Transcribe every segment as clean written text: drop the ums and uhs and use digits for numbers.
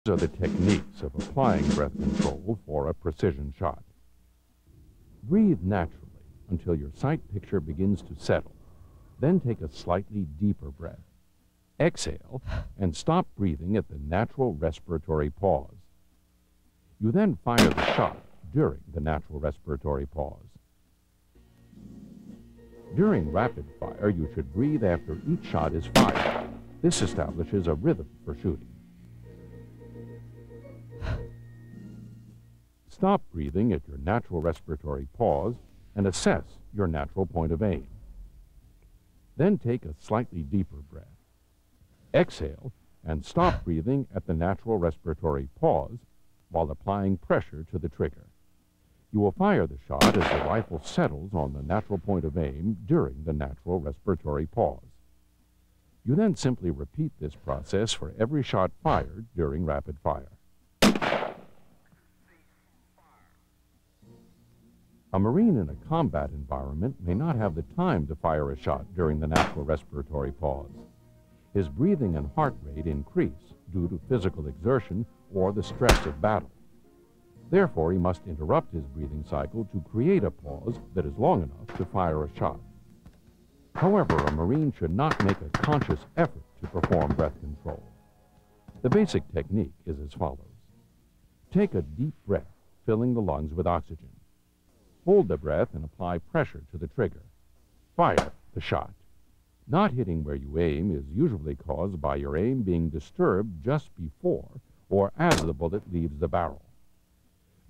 Are the techniques of applying breath control for a precision shot. Breathe naturally until your sight picture begins to settle. Then take a slightly deeper breath. Exhale and stop breathing at the natural respiratory pause. You then fire the shot during the natural respiratory pause. During rapid fire, you should breathe after each shot is fired. This establishes a rhythm for shooting. Stop breathing at your natural respiratory pause and assess your natural point of aim. Then take a slightly deeper breath. Exhale and stop breathing at the natural respiratory pause while applying pressure to the trigger. You will fire the shot as the rifle settles on the natural point of aim during the natural respiratory pause. You then simply repeat this process for every shot fired during rapid fire. A Marine in a combat environment may not have the time to fire a shot during the natural respiratory pause. His breathing and heart rate increase due to physical exertion or the stress of battle. Therefore, he must interrupt his breathing cycle to create a pause that is long enough to fire a shot. However, a Marine should not make a conscious effort to perform breath control. The basic technique is as follows. Take a deep breath, filling the lungs with oxygen. Hold the breath and apply pressure to the trigger. Fire the shot. Not hitting where you aim is usually caused by your aim being disturbed just before or as the bullet leaves the barrel.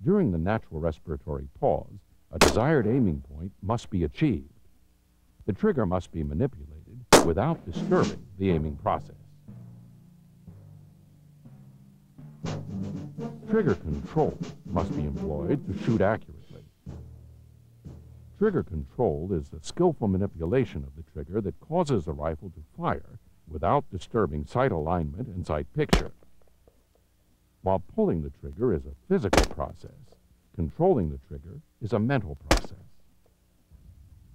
During the natural respiratory pause, a desired aiming point must be achieved. The trigger must be manipulated without disturbing the aiming process. Trigger control must be employed to shoot accurately. Trigger control is the skillful manipulation of the trigger that causes the rifle to fire without disturbing sight alignment and sight picture. While pulling the trigger is a physical process, controlling the trigger is a mental process.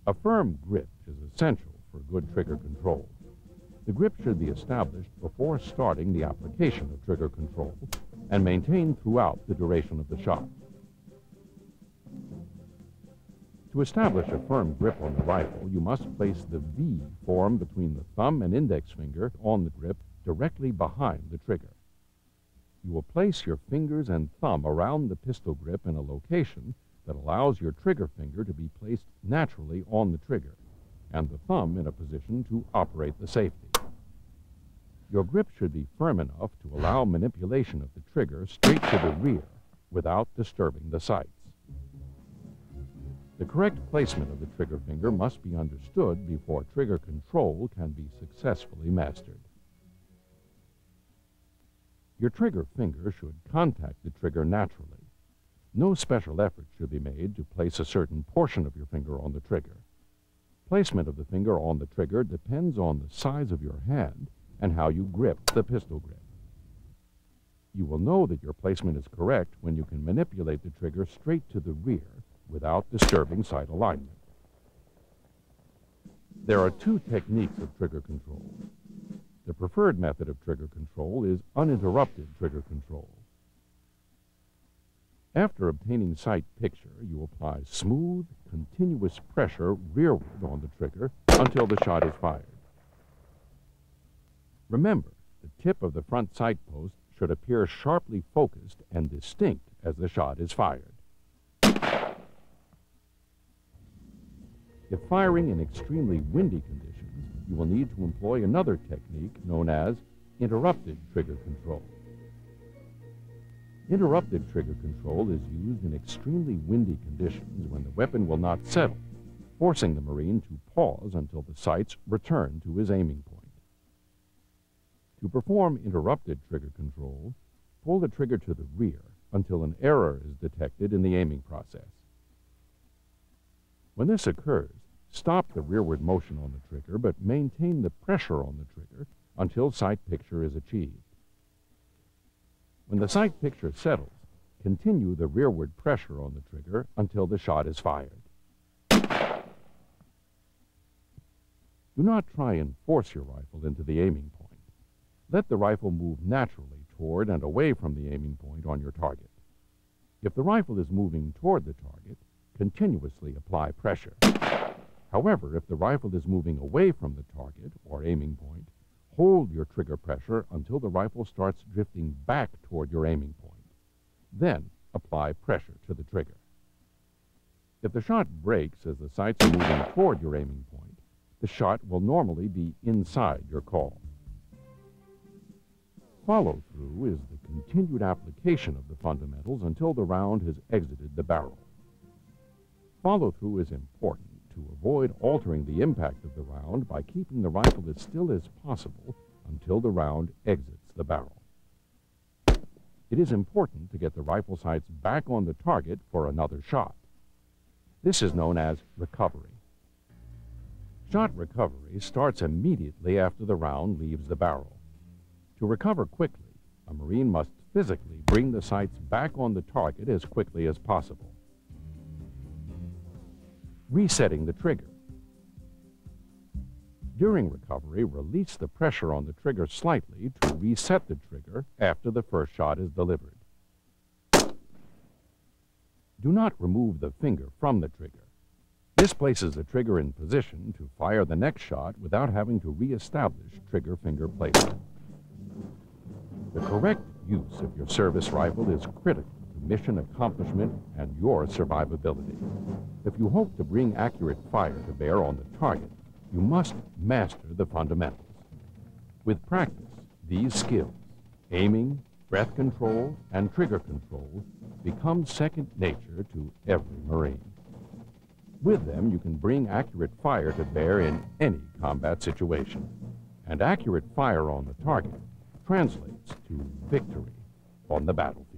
A firm grip is essential for good trigger control. The grip should be established before starting the application of trigger control and maintained throughout the duration of the shot. To establish a firm grip on the rifle, you must place the V formed between the thumb and index finger on the grip directly behind the trigger. You will place your fingers and thumb around the pistol grip in a location that allows your trigger finger to be placed naturally on the trigger, and the thumb in a position to operate the safety. Your grip should be firm enough to allow manipulation of the trigger straight to the rear without disturbing the sights. The correct placement of the trigger finger must be understood before trigger control can be successfully mastered. Your trigger finger should contact the trigger naturally. No special effort should be made to place a certain portion of your finger on the trigger. Placement of the finger on the trigger depends on the size of your hand and how you grip the pistol grip. You will know that your placement is correct when you can manipulate the trigger straight to the rear without disturbing sight alignment. There are two techniques of trigger control. The preferred method of trigger control is uninterrupted trigger control. After obtaining sight picture, you apply smooth, continuous pressure rearward on the trigger until the shot is fired. Remember, the tip of the front sight post should appear sharply focused and distinct as the shot is fired. If firing in extremely windy conditions, you will need to employ another technique known as interrupted trigger control. Interrupted trigger control is used in extremely windy conditions when the weapon will not settle, forcing the Marine to pause until the sights return to his aiming point. To perform interrupted trigger control, pull the trigger to the rear until an error is detected in the aiming process. When this occurs, stop the rearward motion on the trigger, but maintain the pressure on the trigger until sight picture is achieved. When the sight picture settles, continue the rearward pressure on the trigger until the shot is fired. Do not try and force your rifle into the aiming point. Let the rifle move naturally toward and away from the aiming point on your target. If the rifle is moving toward the target, continuously apply pressure. However, if the rifle is moving away from the target or aiming point, hold your trigger pressure until the rifle starts drifting back toward your aiming point. Then apply pressure to the trigger. If the shot breaks as the sights are moving toward your aiming point, the shot will normally be inside your call. Follow-through is the continued application of the fundamentals until the round has exited the barrel. Follow-through is important to avoid altering the impact of the round by keeping the rifle as still as possible until the round exits the barrel. It is important to get the rifle sights back on the target for another shot. This is known as recovery. Shot recovery starts immediately after the round leaves the barrel. To recover quickly, a Marine must physically bring the sights back on the target as quickly as possible. Resetting the trigger. During recovery, release the pressure on the trigger slightly to reset the trigger after the first shot is delivered. Do not remove the finger from the trigger. This places the trigger in position to fire the next shot without having to re-establish trigger finger placement. The correct use of your service rifle is critical to mission accomplishment and your survivability. If you hope to bring accurate fire to bear on the target, you must master the fundamentals. With practice, these skills, aiming, breath control, and trigger control, become second nature to every Marine. With them, you can bring accurate fire to bear in any combat situation. And accurate fire on the target translates to victory on the battlefield.